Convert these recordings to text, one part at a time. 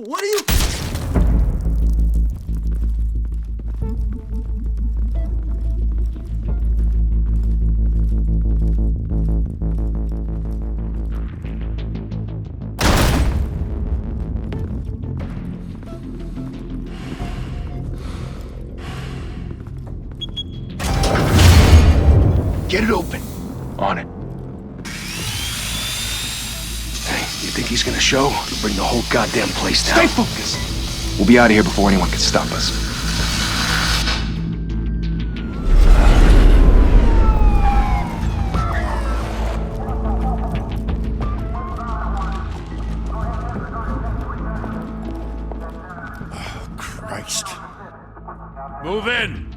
What are you... Get it open. On it. Hey, you think he's gonna show? He'll bring the whole goddamn place down. Stay focused! We'll be out of here before anyone can stop us. Oh, Christ. Move in!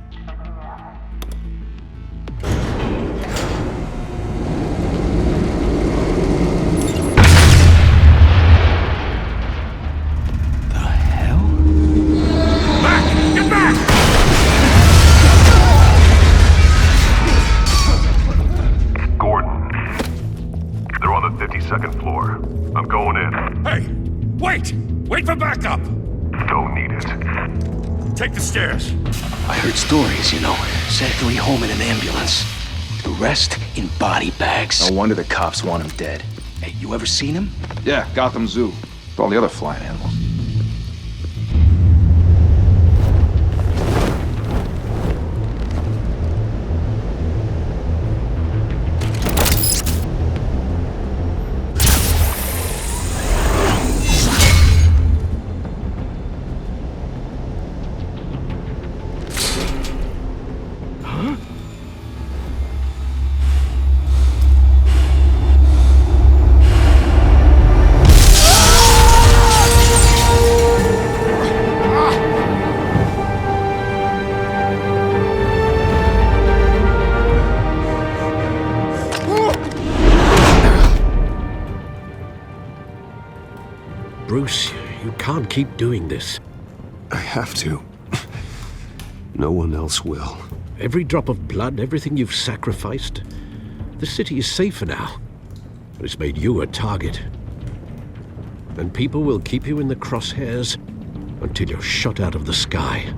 Second floor. I'm going in. Hey! Wait! Wait for backup! Don't need it. Take the stairs. I heard stories, you know. Sent 3 home in an ambulance. The rest in body bags. No wonder the cops want him dead. Hey, you ever seen him? Yeah, Gotham Zoo. With all the other flying animals. Bruce, you can't keep doing this. I have to. No one else will. Every drop of blood, everything you've sacrificed. The city is safer now. But it's made you a target. And people will keep you in the crosshairs until you're shot out of the sky.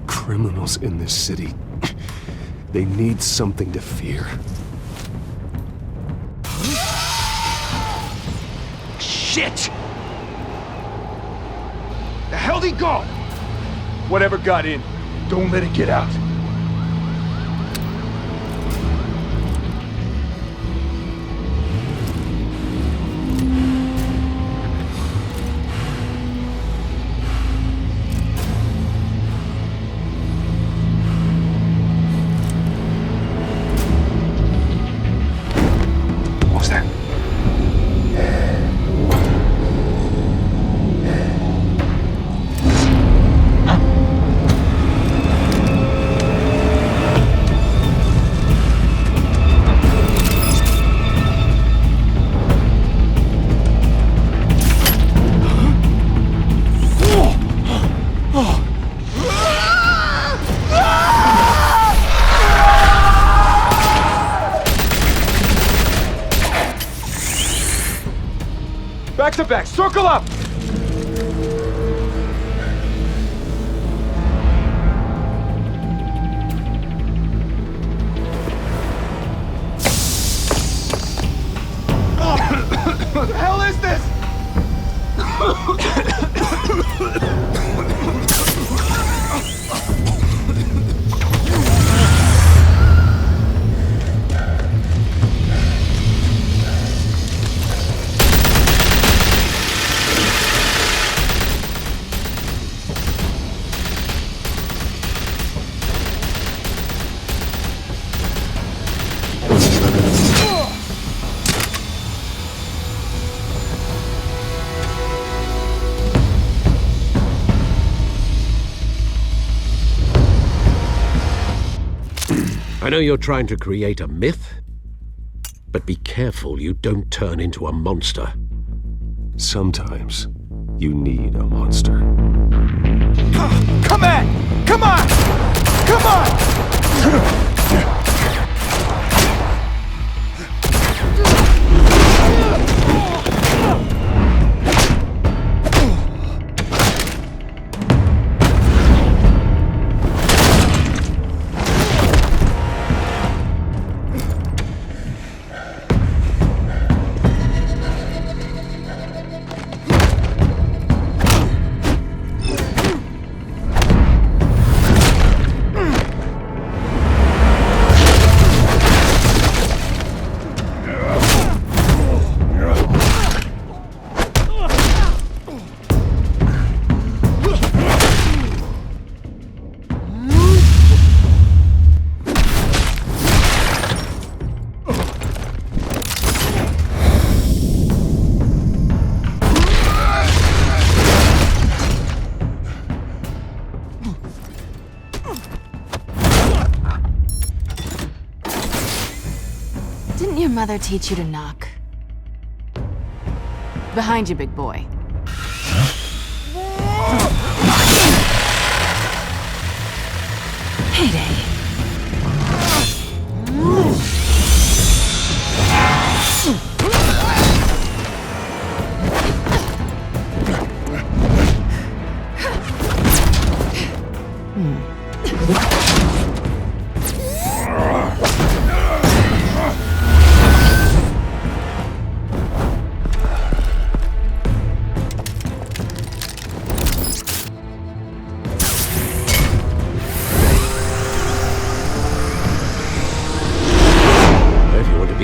Criminals in this city. They need something to fear. Shit! The hell'd he go? Whatever got in, don't let it get out. What was that? Back to back, circle up! What the hell is this? I know you're trying to create a myth, but be careful you don't turn into a monster. Sometimes you need a monster. Come on! Come on! Come on! father teach you to knock? Behind you, big boy. Heyday.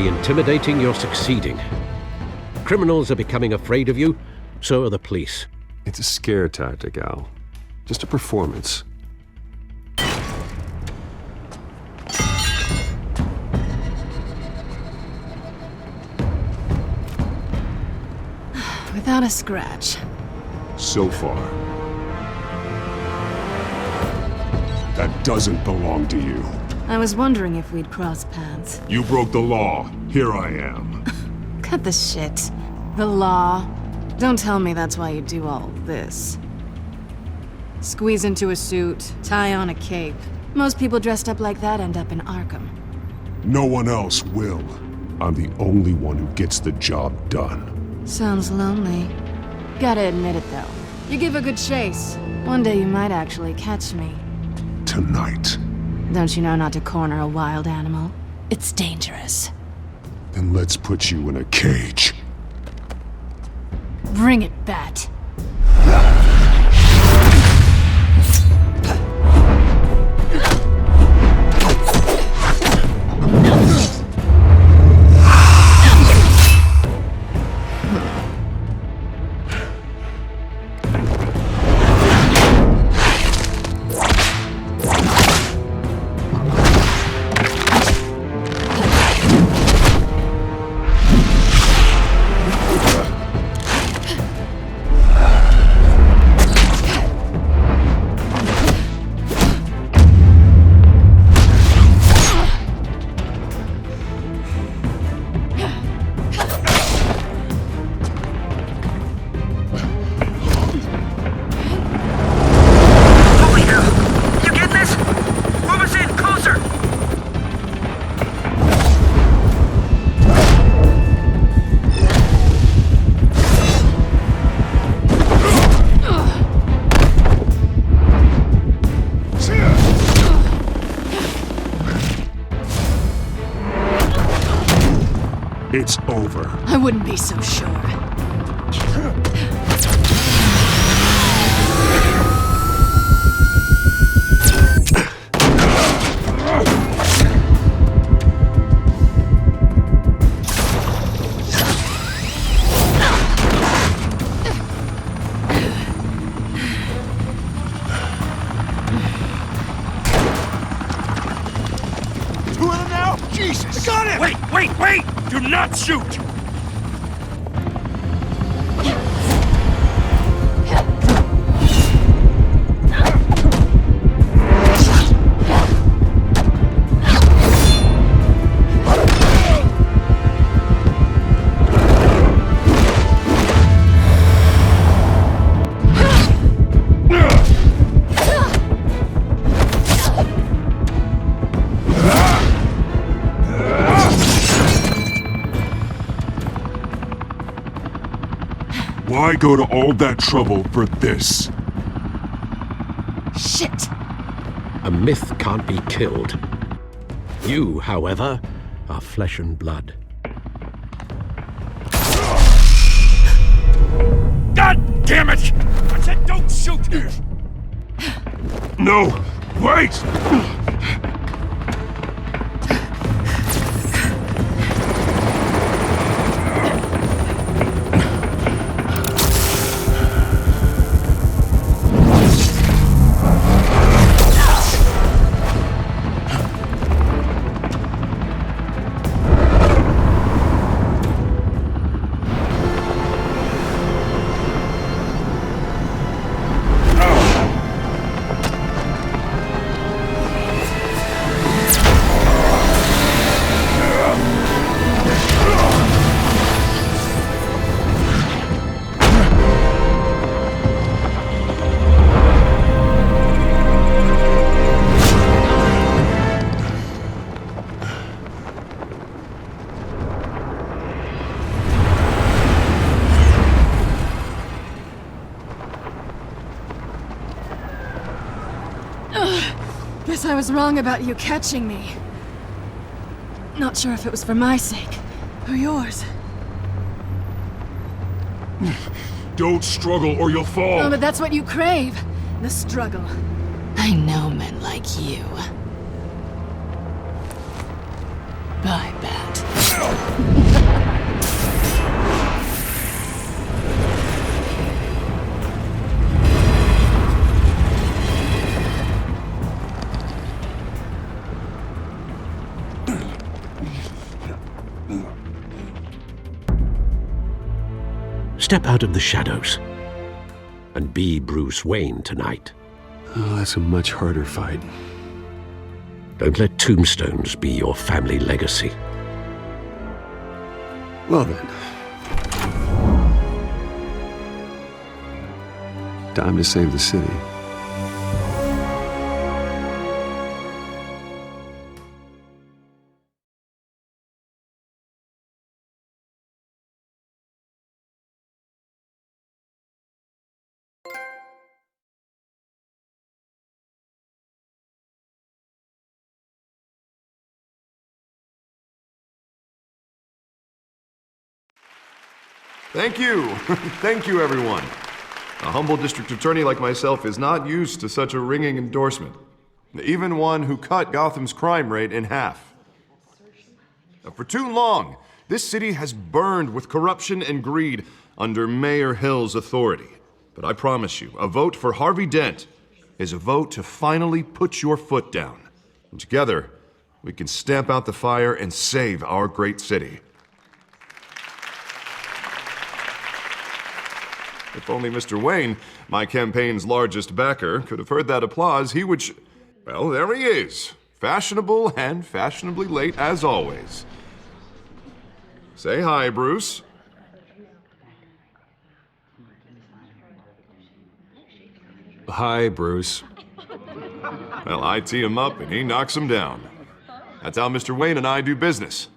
Intimidating, you're succeeding. Criminals are becoming afraid of you, so are the police. It's a scare tactic, Al. Just a performance. Without a scratch. So far. That doesn't belong to you. I was wondering if we'd cross paths. You broke the law. Here I am. Cut the shit. The law. Don't tell me that's why you do all this. Squeeze into a suit, tie on a cape. Most people dressed up like that end up in Arkham. No one else will. I'm the only one who gets the job done. Sounds lonely. Gotta admit it, though. You give a good chase. One day you might actually catch me. Tonight. Don't you know not to corner a wild animal? It's dangerous. Then let's put you in a cage. Bring it, Bat. It's over. I wouldn't be so sure. Two of them now? Jesus! Got it! Wait! Do not shoot! Why go to all that trouble for this? Shit! A myth can't be killed. You, however, are flesh and blood. God damn it! I said don't shoot! No! Wait! I was wrong about you catching me. Not sure if it was for my sake, or yours. Don't struggle or you'll fall. Oh, but that's what you crave. The struggle. I know men like you. Bye, Bat. Step out of the shadows and be Bruce Wayne tonight. Oh, that's a much harder fight. Don't let tombstones be your family legacy. Well then. Time to save the city. Thank you. Thank you, everyone. A humble district attorney like myself is not used to such a ringing endorsement. Even one who cut Gotham's crime rate in half. For too long, this city has burned with corruption and greed under Mayor Hill's authority. But I promise you, a vote for Harvey Dent is a vote to finally put your foot down. And together, we can stamp out the fire and save our great city. If only Mr. Wayne, my campaign's largest backer, could have heard that applause, he would well, there he is. Fashionable and fashionably late as always. Say hi, Bruce. Hi, Bruce. Well, I tee him up and he knocks him down. That's how Mr. Wayne and I do business.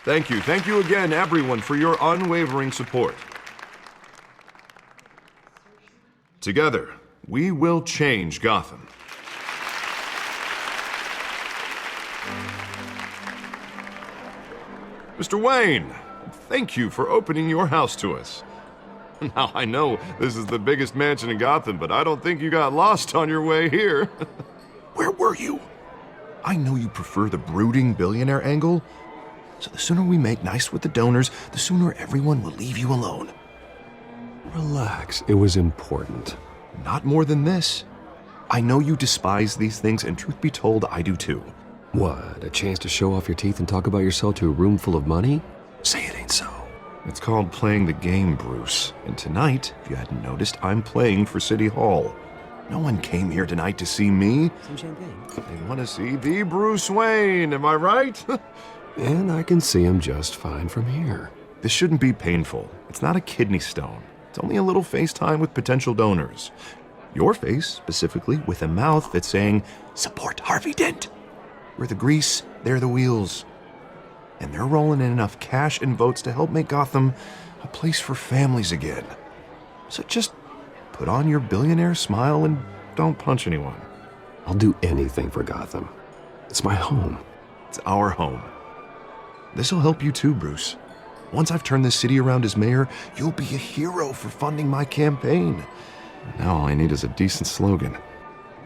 Thank you again, everyone, for your unwavering support. Together, we will change Gotham. Mr. Wayne, thank you for opening your house to us. Now, I know this is the biggest mansion in Gotham, but I don't think you got lost on your way here. Where were you? I know you prefer the brooding billionaire angle, so the sooner we make nice with the donors, the sooner everyone will leave you alone. Relax, it was important. Not more than this. I know you despise these things, and truth be told, I do too. What, a chance to show off your teeth and talk about yourself to a room full of money? Say it ain't so. It's called playing the game, Bruce. And tonight, if you hadn't noticed, I'm playing for City Hall. No one came here tonight to see me. Some champagne. They want to see the Bruce Wayne, am I right? And I can see him just fine from here. This shouldn't be painful. It's not a kidney stone. It's only a little FaceTime with potential donors. Your face, specifically, with a mouth that's saying, support Harvey Dent. We're the grease, they're the wheels. And they're rolling in enough cash and votes to help make Gotham a place for families again. So just put on your billionaire smile and don't punch anyone. I'll do anything for Gotham. It's my home. It's our home. This'll help you too, Bruce. Once I've turned this city around as mayor, you'll be a hero for funding my campaign. Now all I need is a decent slogan.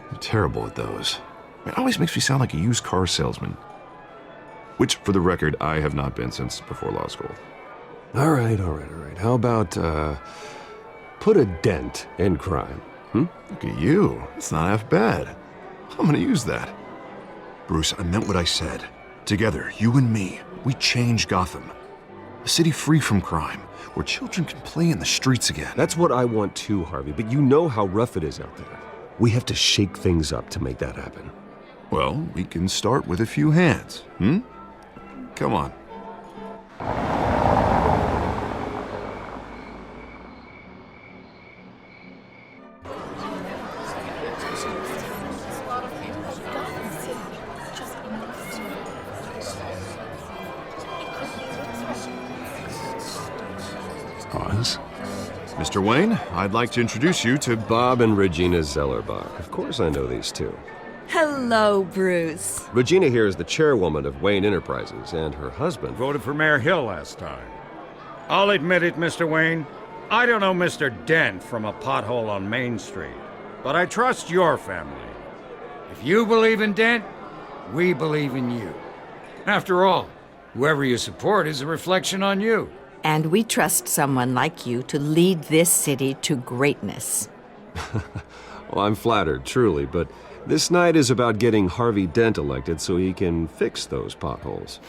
I'm terrible at those. It always makes me sound like a used car salesman. Which, for the record, I have not been since before law school. All right. How about, put a dent in crime, Look at you. It's not half bad. I'm gonna use that. Bruce, I meant what I said. Together, you and me, we change Gotham. A city free from crime, where children can play in the streets again. That's what I want too, Harvey, but you know how rough it is out there. We have to shake things up to make that happen. Well, we can start with a few hands, Come on. Pause. Mr. Wayne, I'd like to introduce you to Bob and Regina Zellerbach. Of course I know these two. Hello, Bruce. Regina here is the chairwoman of Wayne Enterprises, and her husband... Voted for Mayor Hill last time. I'll admit it, Mr. Wayne. I don't know Mr. Dent from a pothole on Main Street, but I trust your family. If you believe in Dent, we believe in you. After all, whoever you support is a reflection on you. And we trust someone like you to lead this city to greatness. Well, I'm flattered, truly, but this night is about getting Harvey Dent elected so he can fix those potholes.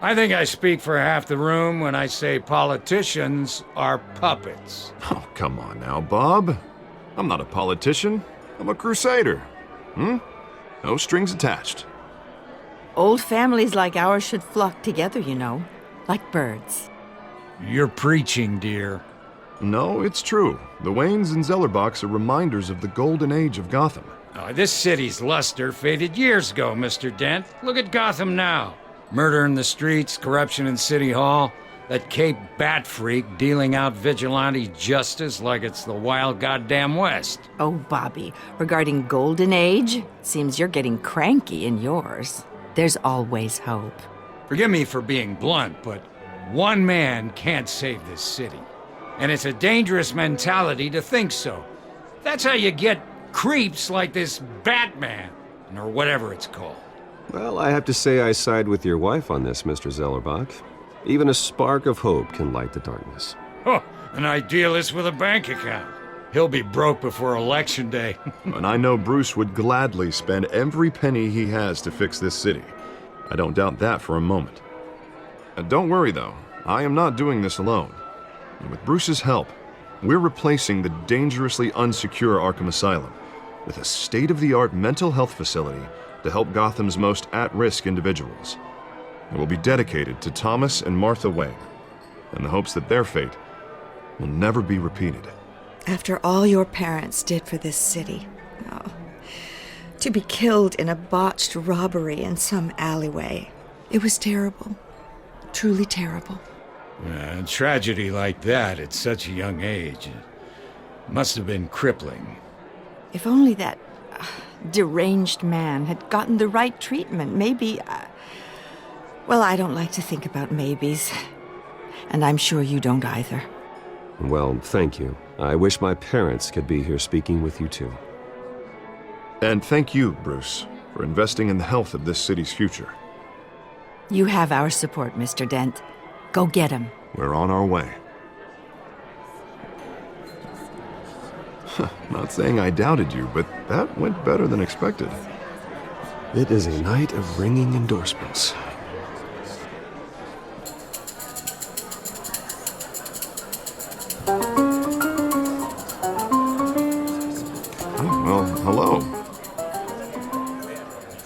I think I speak for half the room when I say politicians are puppets. Oh, come on now, Bob. I'm not a politician. I'm a crusader. No strings attached. Old families like ours should flock together, you know, like birds. You're preaching, dear. No, it's true. The Waynes and Zellerbachs are reminders of the golden age of Gotham. This city's luster faded years ago, Mr. Dent. Look at Gotham now. Murder in the streets, corruption in City Hall, that Cape Bat freak dealing out vigilante justice like it's the wild goddamn West. Oh, Bobby, regarding Golden Age, seems you're getting cranky in yours. There's always hope. Forgive me for being blunt, but one man can't save this city. And it's a dangerous mentality to think so. That's how you get creeps like this Batman, or whatever it's called. Well, I have to say I side with your wife on this, Mr. Zellerbach. Even a spark of hope can light the darkness. Oh, an idealist with a bank account. He'll be broke before Election Day. And I know Bruce would gladly spend every penny he has to fix this city. I don't doubt that for a moment. And don't worry, though. I am not doing this alone. And with Bruce's help, we're replacing the dangerously unsecure Arkham Asylum with a state-of-the-art mental health facility to help Gotham's most at-risk individuals. It will be dedicated to Thomas and Martha Wayne, in the hopes that their fate will never be repeated. After all your parents did for this city, to be killed in a botched robbery in some alleyway, it was terrible. Truly terrible. A tragedy like that at such a young age must have been crippling. If only that deranged man had gotten the right treatment, maybe... Well, I don't like to think about maybes. And I'm sure you don't either. Well, thank you. I wish my parents could be here speaking with you too. And thank you, Bruce, for investing in the health of this city's future. You have our support, Mr. Dent. Go get him. We're on our way. Not saying I doubted you, but that went better than expected. It is a night of ringing endorsements. Well, hello.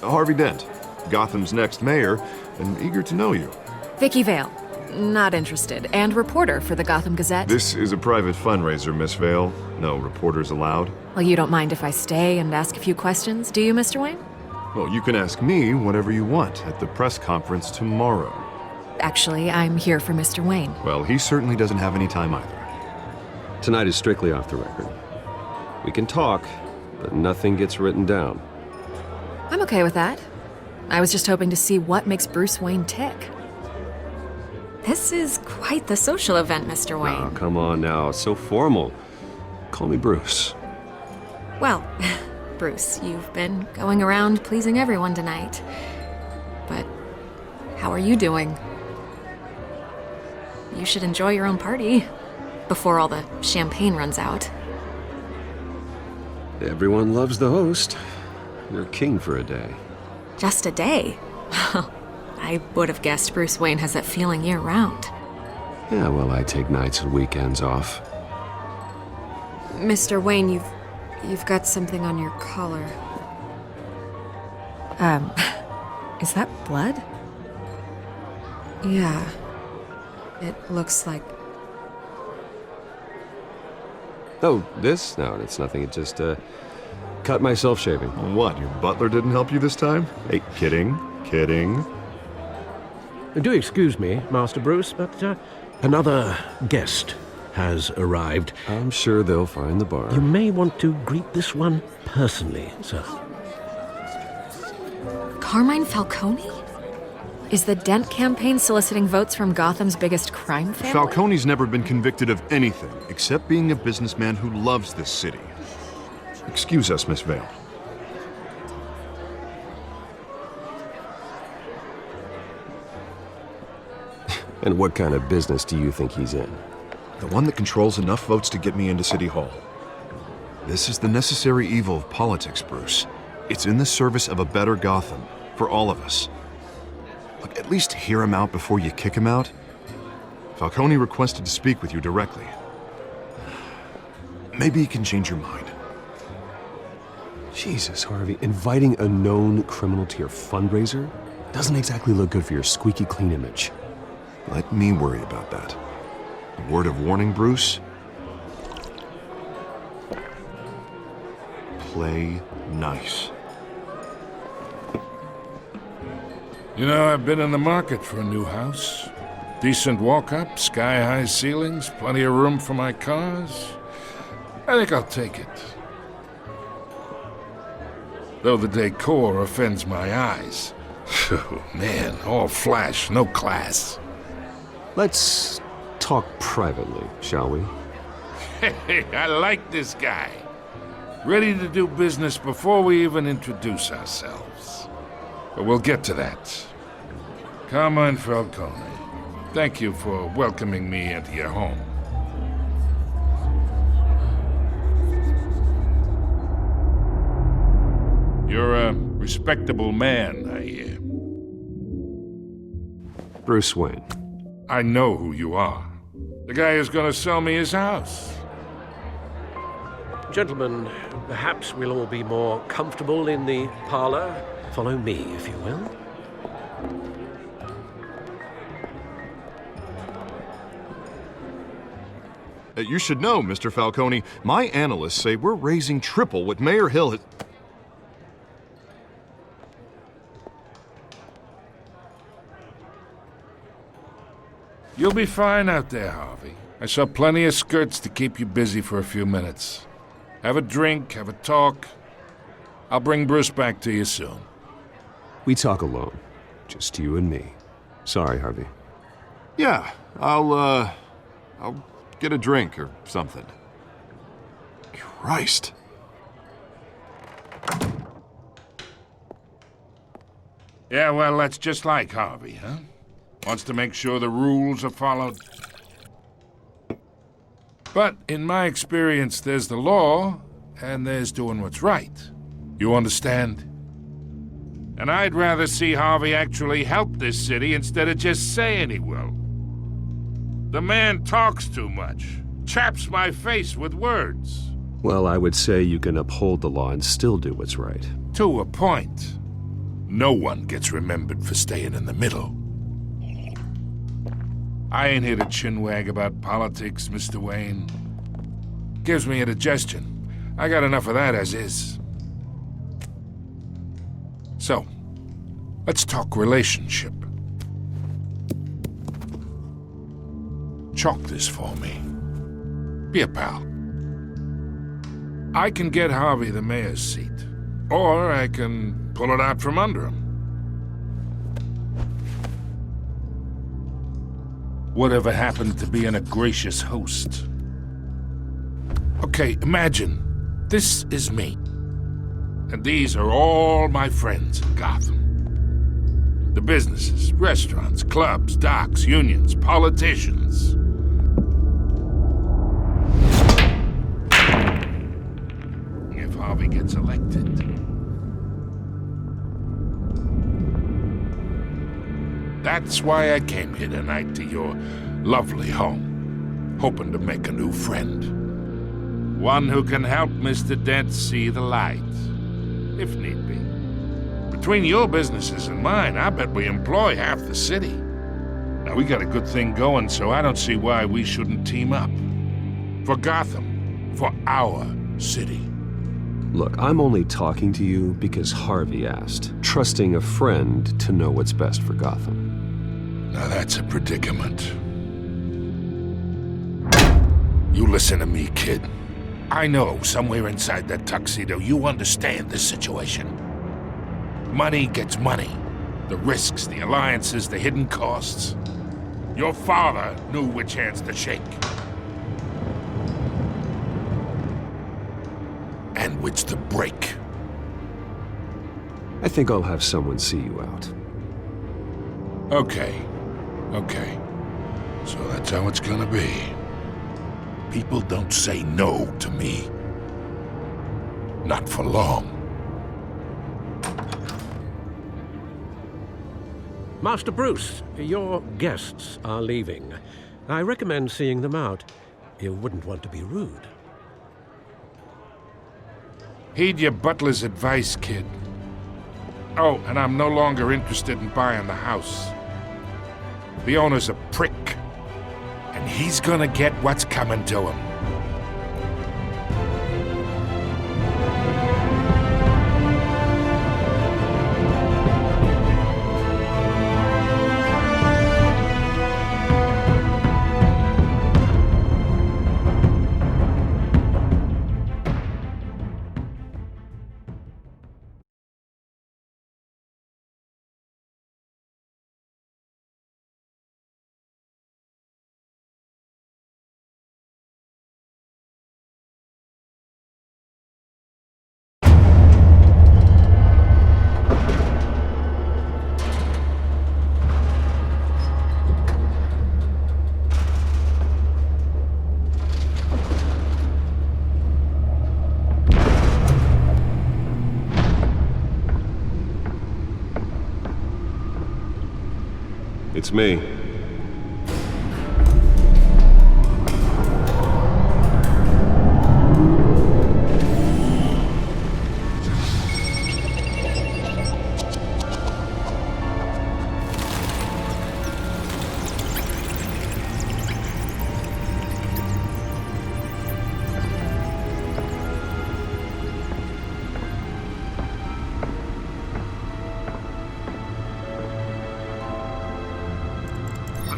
Harvey Dent, Gotham's next mayor, and eager to know you. Vicky Vale. Not interested. And reporter for the Gotham Gazette. This is a private fundraiser, Miss Vale. No reporters allowed. Well, you don't mind if I stay and ask a few questions, do you, Mr. Wayne? Well, you can ask me whatever you want at the press conference tomorrow. Actually, I'm here for Mr. Wayne. Well, he certainly doesn't have any time either. Tonight is strictly off the record. We can talk, but nothing gets written down. I'm okay with that. I was just hoping to see what makes Bruce Wayne tick. This is quite the social event, Mr. Wayne. Oh, come on now. It's so formal. Call me Bruce. Well, Bruce, you've been going around pleasing everyone tonight. But how are you doing? You should enjoy your own party before all the champagne runs out. Everyone loves the host. You're king for a day. Just a day? I would have guessed Bruce Wayne has that feeling year-round. Yeah, well, I take nights and weekends off. Mr. Wayne, you've got something on your collar. Is that blood? Yeah. It looks like... Oh, this? No, it's nothing. It just, cut myself shaving. What, your butler didn't help you this time? Hey, kidding. Do excuse me, Master Bruce, but another guest has arrived. I'm sure they'll find the bar. You may want to greet this one personally, sir. Carmine Falcone? Is the Dent campaign soliciting votes from Gotham's biggest crime family? Falcone's never been convicted of anything except being a businessman who loves this city. Excuse us, Miss Vale. And what kind of business do you think he's in? The one that controls enough votes to get me into City Hall. This is the necessary evil of politics, Bruce. It's in the service of a better Gotham, for all of us. Look, at least hear him out before you kick him out. Falcone requested to speak with you directly. Maybe he can change your mind. Jesus, Harvey, inviting a known criminal to your fundraiser doesn't exactly look good for your squeaky clean image. Let me worry about that. A word of warning, Bruce. Play nice. You know, I've been in the market for a new house. Decent walk-up, sky-high ceilings, plenty of room for my cars. I think I'll take it. Though the decor offends my eyes. Oh, man, all flash, no class. Let's talk privately, shall we? Hey, I like this guy. Ready to do business before we even introduce ourselves. But we'll get to that. Carmine Falcone, thank you for welcoming me into your home. You're a respectable man, I hear. Bruce Wayne. I know who you are. The guy who's gonna sell me his house. Gentlemen, perhaps we'll all be more comfortable in the parlor. Follow me, if you will. You should know, Mr. Falcone, my analysts say we're raising triple what Mayor Hill has... You'll be fine out there, Harvey. I saw plenty of skirts to keep you busy for a few minutes. Have a drink, have a talk. I'll bring Bruce back to you soon. We talk alone. Just you and me. Sorry, Harvey. Yeah, I'll get a drink or something. Christ. Yeah, well, that's just like Harvey, huh? Wants to make sure the rules are followed. But in my experience, there's the law, and there's doing what's right. You understand? And I'd rather see Harvey actually help this city instead of just saying he will. The man talks too much, chaps my face with words. Well, I would say you can uphold the law and still do what's right. To a point. No one gets remembered for staying in the middle. I ain't here to chinwag about politics, Mr. Wayne. Gives me indigestion. I got enough of that as is. So, let's talk relationship. Chalk this for me. Be a pal. I can get Harvey the mayor's seat, or I can pull it out from under him. Whatever happened to being a gracious host? Okay, imagine this is me. And these are all my friends in Gotham. The businesses, restaurants, clubs, docks, unions, politicians. If Harvey gets elected. That's why I came here tonight to your lovely home, hoping to make a new friend. One who can help Mr. Dent see the light, if need be. Between your businesses and mine, I bet we employ half the city. Now, we got a good thing going, so I don't see why we shouldn't team up. For Gotham, for our city. Look, I'm only talking to you because Harvey asked, trusting a friend to know what's best for Gotham. Now that's a predicament. You listen to me, kid. I know somewhere inside that tuxedo you understand this situation. Money gets money. The risks, the alliances, the hidden costs. Your father knew which hands to shake. And which to break. I think I'll have someone see you out. Okay. So that's how it's gonna be. People don't say no to me. Not for long. Master Bruce, your guests are leaving. I recommend seeing them out. You wouldn't want to be rude. Heed your butler's advice, kid. Oh, and I'm no longer interested in buying the house. The owner's a prick, and he's gonna get what's coming to him. It's me.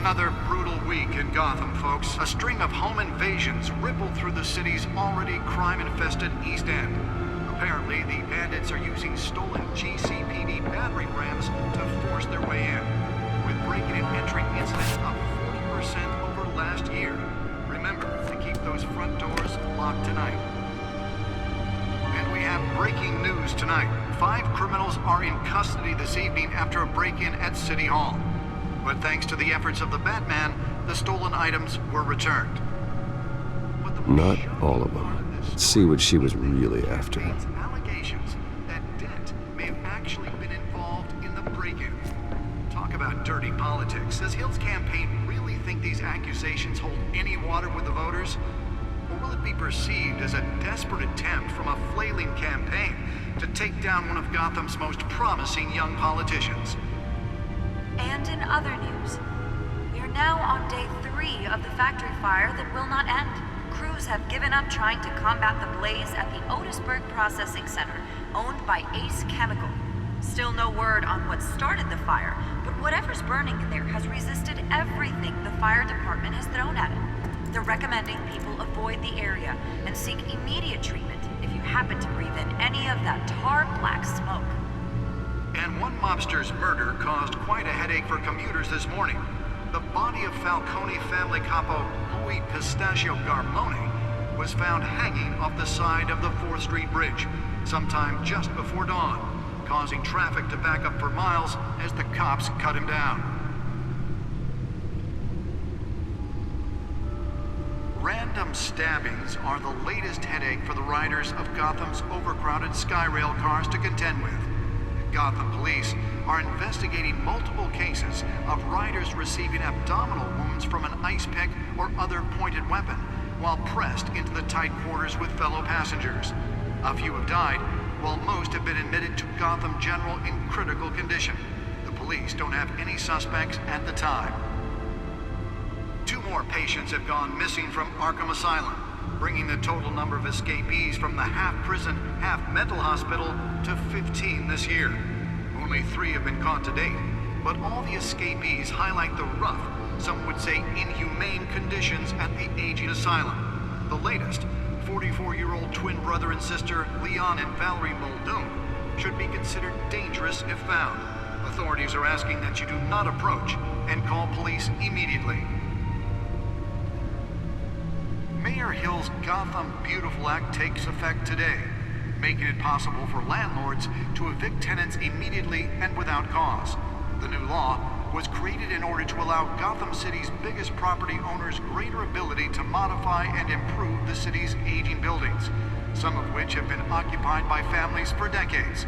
Another brutal week in Gotham, folks. A string of home invasions rippled through the city's already crime-infested East End. Apparently, the bandits are using stolen GCPD battering rams to force their way in, with break-in and entry incidents up 40% over last year. Remember to keep those front doors locked tonight. And we have breaking news tonight. 5 criminals are in custody this evening after a break-in at City Hall. But thanks to the efforts of the Batman, the stolen items were returned. Not all of them. Let's see what she was really after. Allegations that Dent may have actually been involved in the break-in. Talk about dirty politics. Does Hill's campaign really think these accusations hold any water with the voters? Or will it be perceived as a desperate attempt from a flailing campaign to take down one of Gotham's most promising young politicians? And in other news, we are now on day 3 of the factory fire that will not end. Crews have given up trying to combat the blaze at the Otisburg Processing Center, owned by Ace Chemical. Still no word on what started the fire, but whatever's burning in there has resisted everything the fire department has thrown at it. They're recommending people avoid the area and seek immediate treatment if you happen to breathe in any of that tar black smoke. And one mobster's murder caused quite a headache for commuters this morning. The body of Falcone family capo Louis Pistachio Garmone was found hanging off the side of the 4th Street Bridge sometime just before dawn, causing traffic to back up for miles as the cops cut him down. Random stabbings are the latest headache for the riders of Gotham's overcrowded Skyrail cars to contend with. Gotham police are investigating multiple cases of riders receiving abdominal wounds from an ice pick or other pointed weapon while pressed into the tight quarters with fellow passengers. A few have died, while most have been admitted to Gotham General in critical condition. The police don't have any suspects at the time. 2 more patients have gone missing from Arkham Asylum, bringing the total number of escapees from the half-prison, half-mental hospital to 15 this year. Only 3 have been caught to date, but all the escapees highlight the rough, some would say inhumane conditions at the aging asylum. The latest, 44-year-old twin brother and sister Leon and Valerie Muldoon, should be considered dangerous if found. Authorities are asking that you do not approach and call police immediately. Mayor Hill's Gotham Beautiful Act takes effect today, making it possible for landlords to evict tenants immediately and without cause. The new law was created in order to allow Gotham City's biggest property owners greater ability to modify and improve the city's aging buildings, some of which have been occupied by families for decades.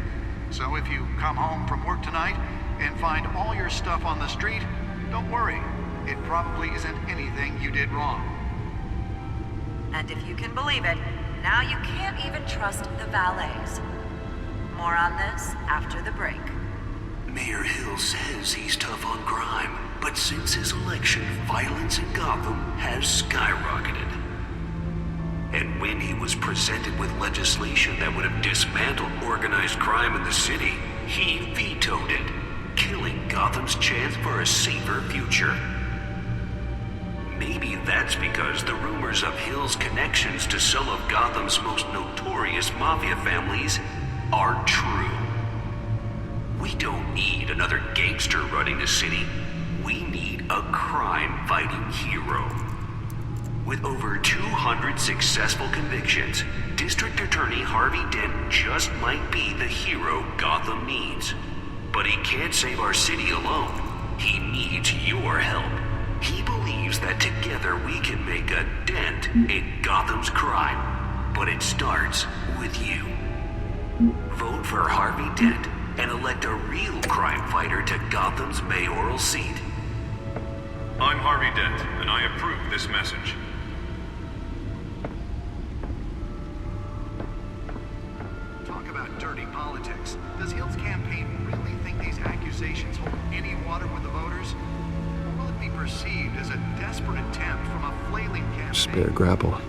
So if you come home from work tonight and find all your stuff on the street, don't worry. It probably isn't anything you did wrong. And if you can believe it, now you can't even trust the valets. More on this after the break. Mayor Hill says he's tough on crime, but since his election, violence in Gotham has skyrocketed. And when he was presented with legislation that would have dismantled organized crime in the city, he vetoed it, killing Gotham's chance for a safer future. Maybe that's because the rumors of Hill's connections to some of Gotham's most notorious mafia families are true. We don't need another gangster running the city. We need a crime-fighting hero. With over 200 successful convictions, District Attorney Harvey Dent just might be the hero Gotham needs. But he can't save our city alone. He needs your help. He believes that together we can make a dent in Gotham's crime. But it starts with you. Vote for Harvey Dent and elect a real crime fighter to Gotham's mayoral seat. I'm Harvey Dent, and I approve this message. Talk about dirty politics. Does Hill's campaign really think these accusations hold any water with the voters? Or will it be perceived as a desperate attempt from a flailing campaign? Spare grapple.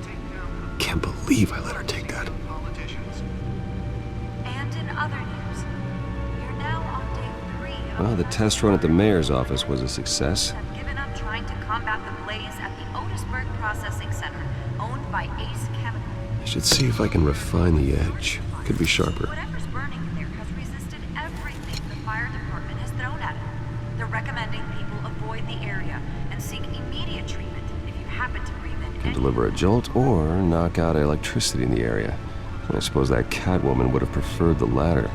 Can't believe I let her take that. And in other news, you're now on day 3 of Well, the test run at the mayor's office was a success. have given up trying to combat the blaze at the Otisburg Processing Center, owned by Ace Chemical. I should see if I can refine the edge. Could be sharper. Whatever's burning in there has resisted everything the fire department has thrown at it. They're recommending people avoid the area and seek immediate treatment if you happen to breathe in Can deliver a jolt or knock out electricity in the area. I suppose that Catwoman would have preferred the latter.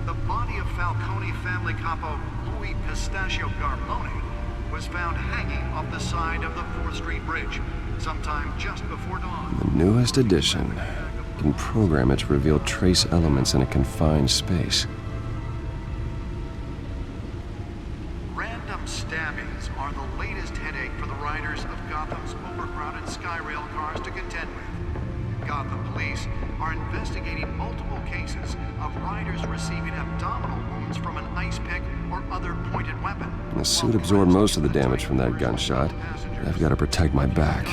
The body of Falcone family capo Louis Pistachio Garmone was found hanging off the side of the 4th Street Bridge sometime just before dawn. The newest edition. You can program it to reveal trace elements in a confined space. Random stabbings are the latest headache for the riders of Gotham's overcrowded Skyrail cars to contend with. Gotham police are investigating multiple cases of riders receiving abdominal wounds from an ice pick or other pointed weapon. The suit absorbed most of the damage from that gunshot. I've got to protect my back,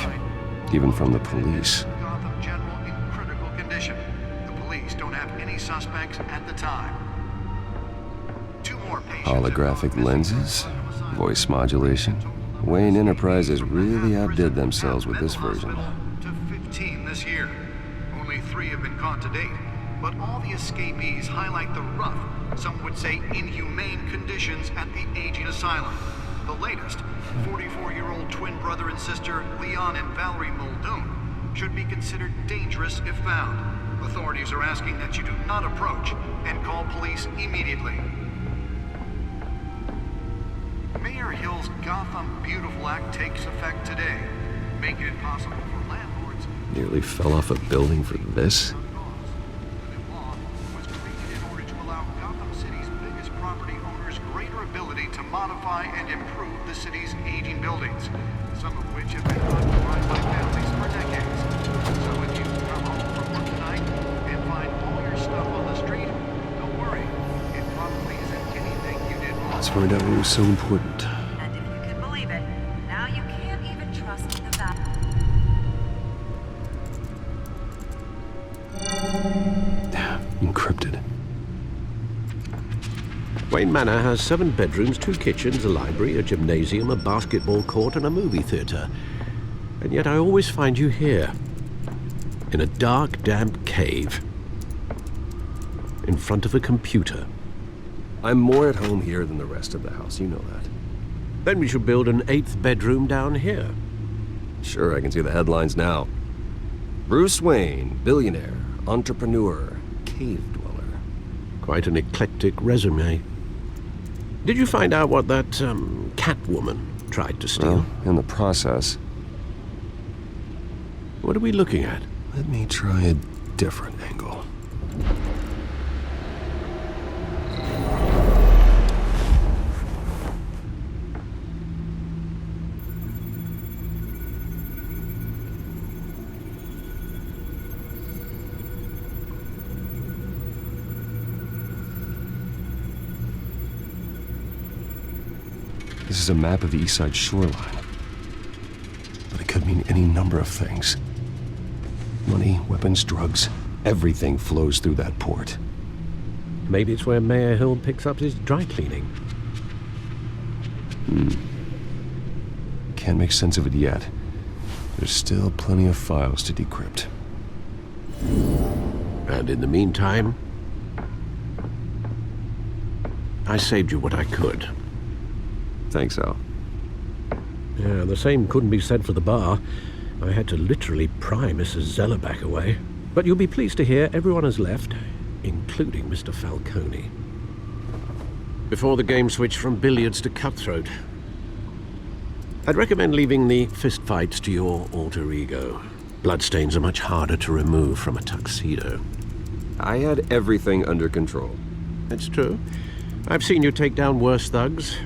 even from the police. Gotham General in critical condition. The police don't have any suspects at the time. 2 more patients. Holographic lenses, voice modulation. Wayne Enterprises really outdid themselves with this version. To 15 this year. Only 3 have been caught to date, but all the escapees highlight the rough, some would say inhumane conditions at the aging asylum. The latest, 44-year-old twin brother and sister Leon and Valerie Muldoon, should be considered dangerous if found. Authorities are asking that you do not approach and call police immediately. Mayor Hill's Gotham Beautiful Act takes effect today, making it possible for landlords. Nearly fell off a building for this. To modify and improve the city's aging buildings, some of which have been occupied by families for decades. So if you come home from work tonight and find all your stuff on the street, don't worry. It probably isn't anything you did wrong. Let's find out what was so important. And if you can believe it, now you can't even trust the Encrypted. Wayne Manor has 7 bedrooms, 2 kitchens, a library, a gymnasium, a basketball court, and a movie theater. And yet I always find you here, in a dark, damp cave. in front of a computer. I'm more at home here than the rest of the house, you know that. Then we should build an 8th bedroom down here. Sure, I can see the headlines now. Bruce Wayne, billionaire, entrepreneur, cave dweller. Quite an eclectic resume. Did you find out what that, Catwoman tried to steal? Well, in the process. What are we looking at? Let me try a different angle. This is a map of the East Side shoreline. But it could mean any number of things. Money, weapons, drugs, everything flows through that port. Maybe it's where Mayor Hill picks up his dry cleaning. Can't make sense of it yet. There's still plenty of files to decrypt. And in the meantime, I saved you what I could. Thanks, Al. Yeah, the same couldn't be said for the bar. I had to literally pry Mrs. Zellerback away. But you'll be pleased to hear everyone has left, including Mr. Falcone. Before the game switched from billiards to cutthroat. I'd recommend leaving the fistfights to your alter ego. Bloodstains are much harder to remove from a tuxedo. I had everything under control. It's true. I've seen you take down worse thugs.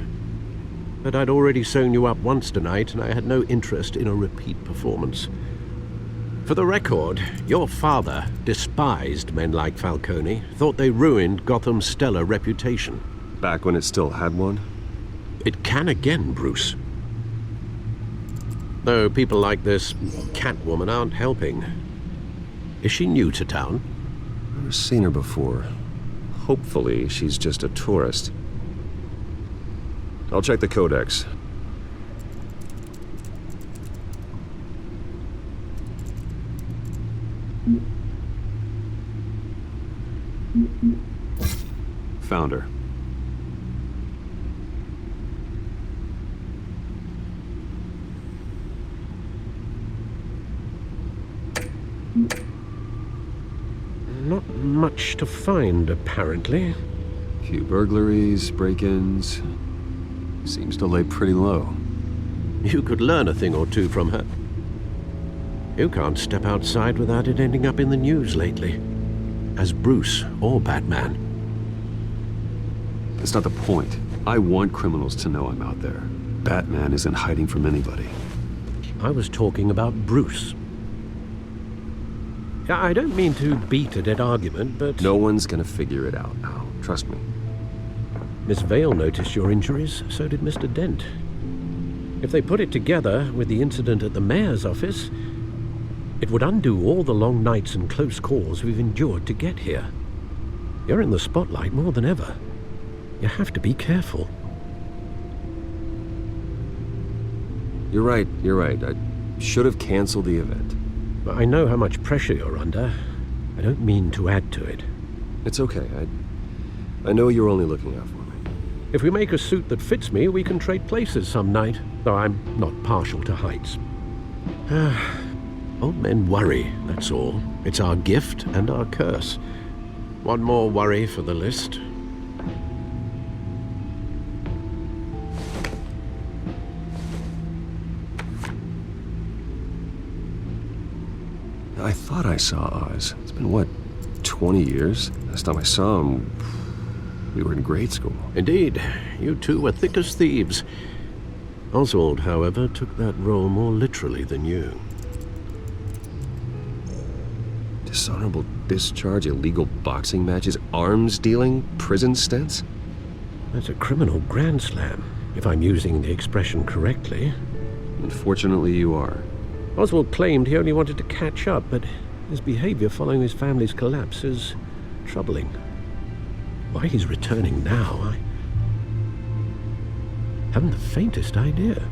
But I'd already sewn you up once tonight, and I had no interest in a repeat performance. For the record, your father despised men like Falcone, thought they ruined Gotham's stellar reputation. Back when it still had one? It can again, Bruce. Though people like this Catwoman aren't helping. Is she new to town? Never seen her before. Hopefully, she's just a tourist. I'll check the codex. Found her. Not much to find, apparently. Few burglaries, break-ins. Seems to lay pretty low. You could learn a thing or two from her. You can't step outside without it ending up in the news lately. As Bruce or Batman. That's not the point. I want criminals to know I'm out there. Batman isn't hiding from anybody. I was talking about Bruce. I don't mean to beat a dead argument, but... No one's gonna figure it out now. Trust me. Miss Vale noticed your injuries, so did Mr. Dent. If they put it together with the incident at the mayor's office, it would undo all the long nights and close calls we've endured to get here. You're in the spotlight more than ever. You have to be careful. You're right. I should have canceled the event. I know how much pressure you're under. I don't mean to add to it. It's okay. I know you're only looking out for me. If we make a suit that fits me, we can trade places some night, though I'm not partial to heights. Old men worry, that's all. It's our gift and our curse. One more worry for the list. I thought I saw Oz. It's been, what, 20 years? Last time I saw him, we were in grade school. Indeed. You two were thick as thieves. Oswald, however, took that role more literally than you. Dishonorable discharge, illegal boxing matches, arms dealing, prison stints? That's a criminal grand slam, if I'm using the expression correctly. Unfortunately, you are. Oswald claimed he only wanted to catch up, but his behavior following his family's collapse is troubling. Why he's returning now, I haven't the faintest idea.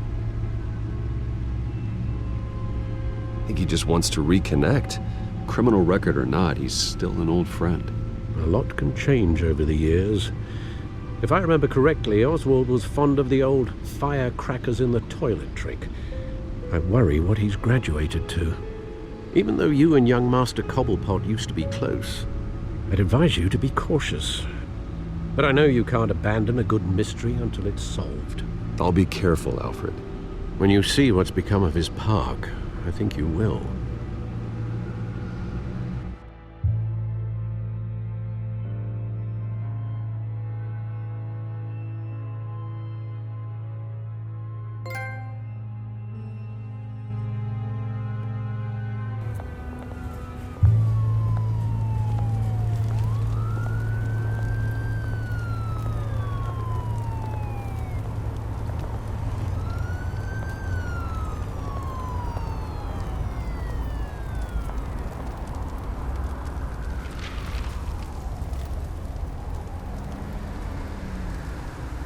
I think he just wants to reconnect. Criminal record or not, he's still an old friend. A lot can change over the years. If I remember correctly, Oswald was fond of the old firecrackers in the toilet trick. I worry what he's graduated to. Even though you and young Master Cobblepot used to be close, I'd advise you to be cautious. But I know you can't abandon a good mystery until it's solved. I'll be careful, Alfred. When you see what's become of his park, I think you will.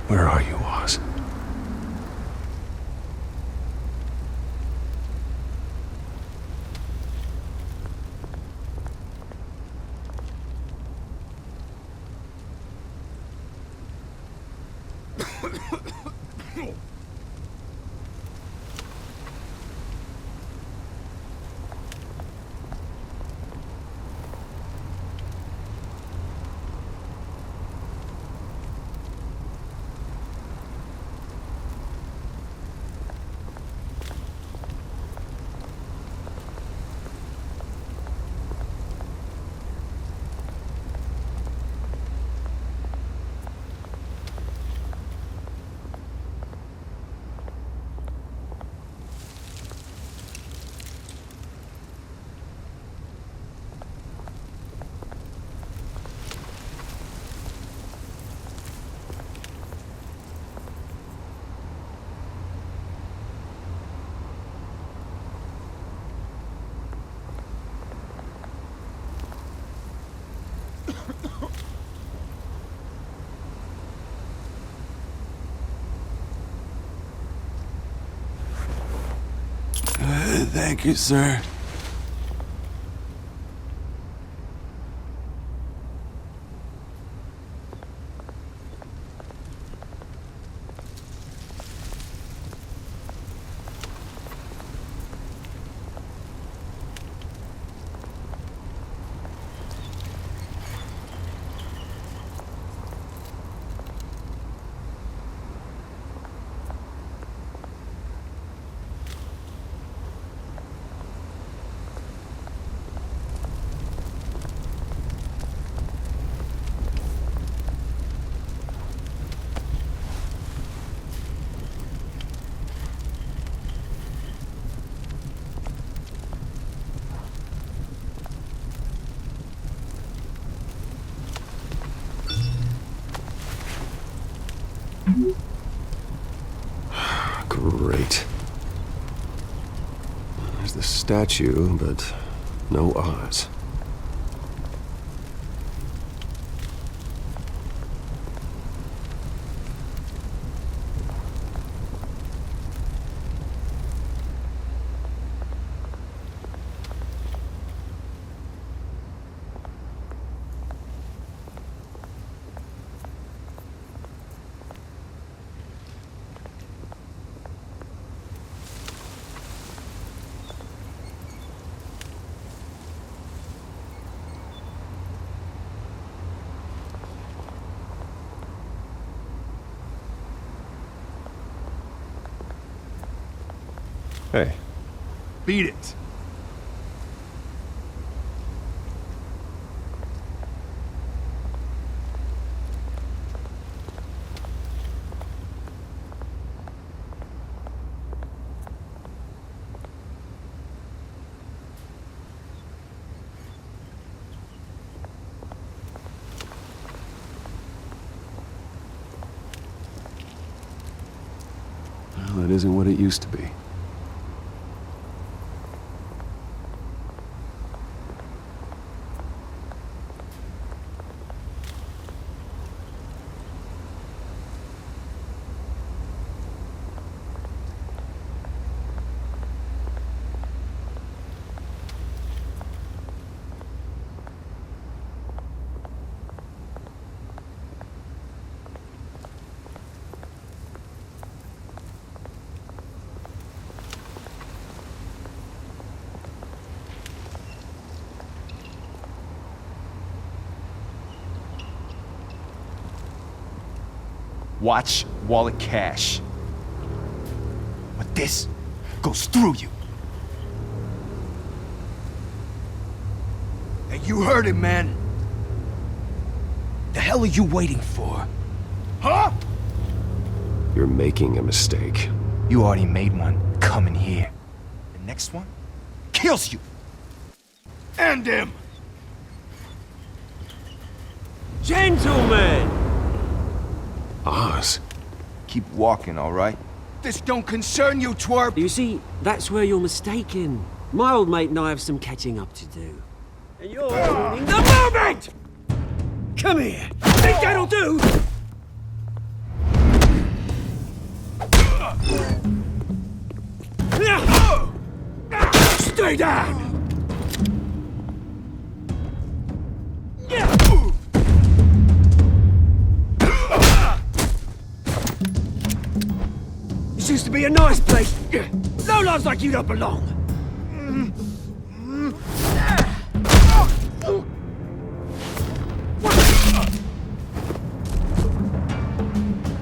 Where are you, Oz? Thank you, sir. Great. There's the statue, but no Oz. Hey. Beat it. Well, it isn't what it used to be. Watch, wallet, cash. But this goes through you. Hey, you heard it, man. The hell are you waiting for? Huh? You're making a mistake. You already made one coming here. The next one kills you. End him! Gentlemen! Oz. Keep walking, all right? This don't concern you, twerp! You see, that's where you're mistaken. My old mate and I have some catching up to do. And you're ruining the moment! Come here! Think that'll do? Stay down! This used to be a nice place. No lives like you don't belong.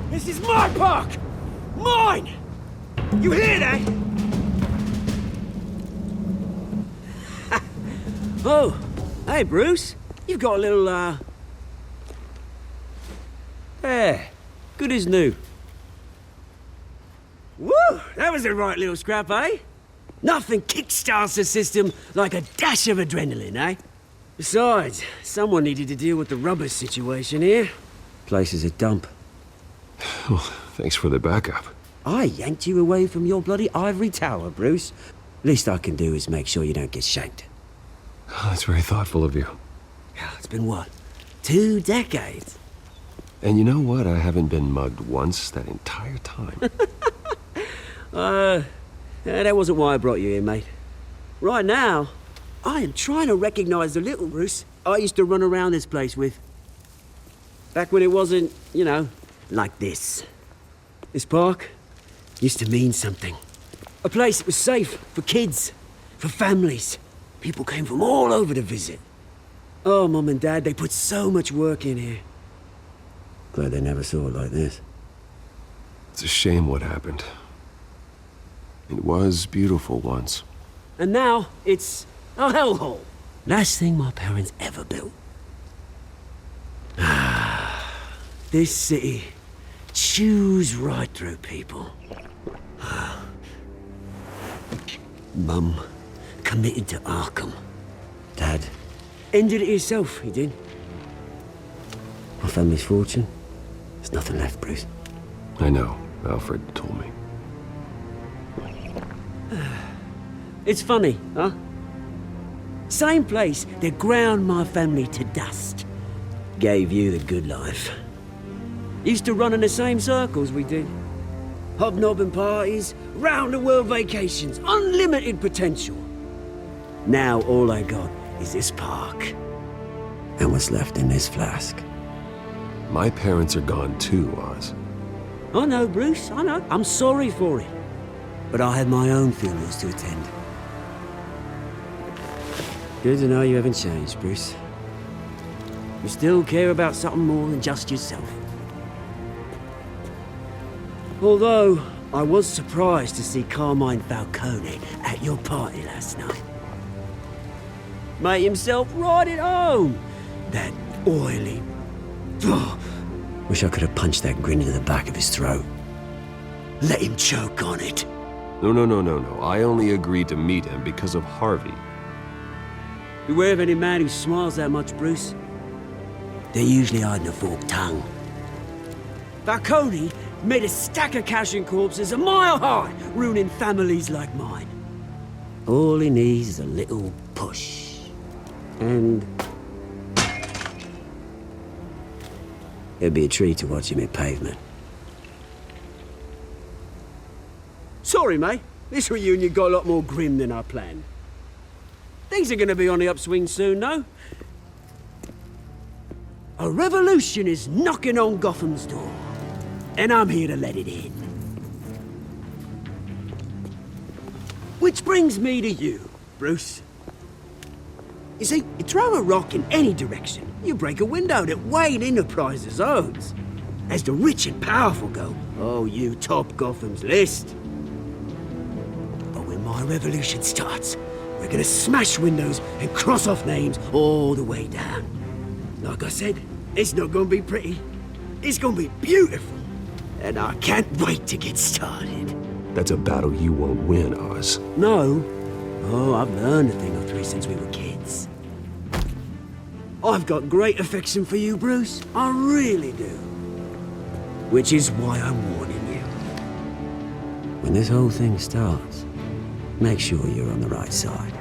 This is my park! Mine! You hear that? Oh, hey, Bruce. You've got a little, There. Good as new. Woo! That was a right little scrap, eh? Nothing kickstarts the system like a dash of adrenaline, eh? Besides, someone needed to deal with the rubber situation here. Place is a dump. Well, thanks for the backup. I yanked you away from your bloody ivory tower, Bruce. Least I can do is make sure you don't get shanked. Oh, that's very thoughtful of you. It's been what? 2 decades? And you know what? I haven't been mugged once that entire time. That wasn't why I brought you here, mate. Right now, I am trying to recognize the little Bruce I used to run around this place with. Back when it wasn't, you know, like this. This park used to mean something. A place that was safe for kids, for families. People came from all over to visit. Oh, Mum and Dad, they put so much work in here. Glad they never saw it like this. It's a shame what happened. It was beautiful once. And now, it's a hellhole. Last thing my parents ever built. This city chews right through people. Mum committed to Arkham. Dad ended it himself, he did. My family's fortune, there's nothing left, Bruce. I know. Alfred told me. It's funny, huh? Same place that ground my family to dust. Gave you the good life. Used to run in the same circles we did. Hobnobbing parties, round-the-world vacations, unlimited potential. Now all I got is this park. And what's left in this flask. My parents are gone too, Oz. I know, Bruce, I know. I'm sorry for it. But I had my own funerals to attend. Good to know you haven't changed, Bruce. You still care about something more than just yourself. Although, I was surprised to see Carmine Falcone at your party last night. Made himself right at home. That oily... Wish I could have punched that grin into the back of his throat. Let him choke on it. No. I only agreed to meet him because of Harvey. Beware of any man who smiles that much, Bruce. They're usually hiding a forked tongue. Falcone made a stack of cash and corpses a mile high, ruining families like mine. All he needs is a little push. And... it'd be a treat to watch him hit pavement. Sorry, mate. This reunion got a lot more grim than I planned. Things are gonna be on the upswing soon, though. A revolution is knocking on Gotham's door. And I'm here to let it in. Which brings me to you, Bruce. You see, you throw a rock in any direction, you break a window that Wayne Enterprises owns. As the rich and powerful go, oh, you top Gotham's list. But when my revolution starts, we're gonna smash windows and cross off names all the way down. Like I said, it's not gonna be pretty. It's gonna be beautiful. And I can't wait to get started. That's a battle you won't win, Oz. No. Oh, I've learned a thing or three since we were kids. I've got great affection for you, Bruce. I really do. Which is why I'm warning you. When this whole thing starts, make sure you're on the right side.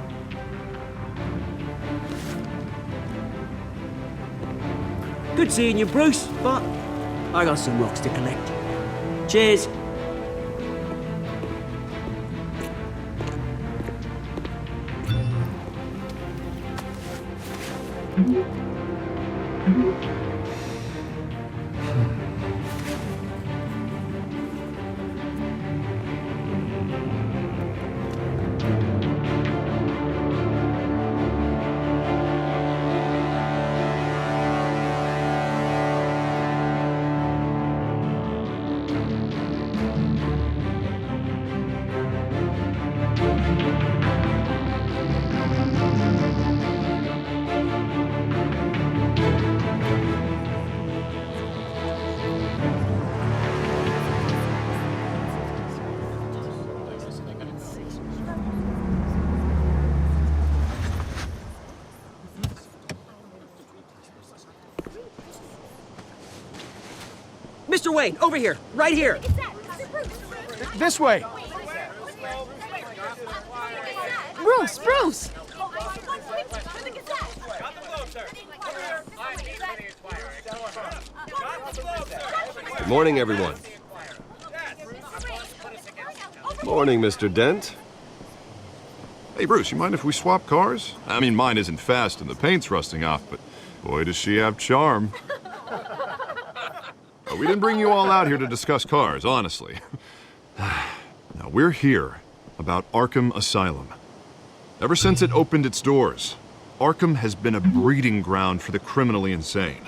Good seeing you, Bruce, but I got some rocks to collect. Cheers. Mr. Wayne, over here, right here. This way. Bruce! Good morning, everyone. Morning, Mr. Dent. Hey, Bruce, you mind if we swap cars? I mean, mine isn't fast and the paint's rusting off, but boy, does she have charm. We didn't bring you all out here to discuss cars, honestly. Now, we're here about Arkham Asylum. Ever since it opened its doors, Arkham has been a breeding ground for the criminally insane.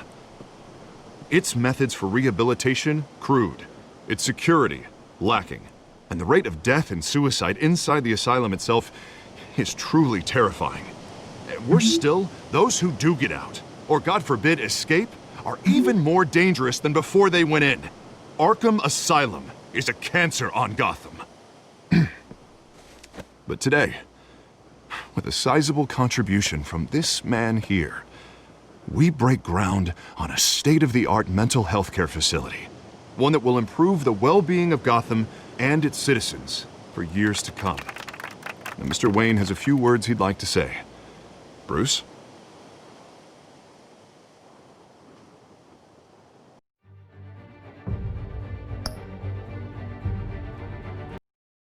Its methods for rehabilitation, crude. Its security, lacking. And the rate of death and suicide inside the asylum itself is truly terrifying. Worse still, those who do get out, or God forbid, escape, are even more dangerous than before they went in. Arkham Asylum is a cancer on Gotham. But today, with a sizable contribution from this man here, we break ground on a state-of-the-art mental health care facility. One that will improve the well-being of Gotham and its citizens for years to come. Now, Mr. Wayne has a few words he'd like to say. Bruce?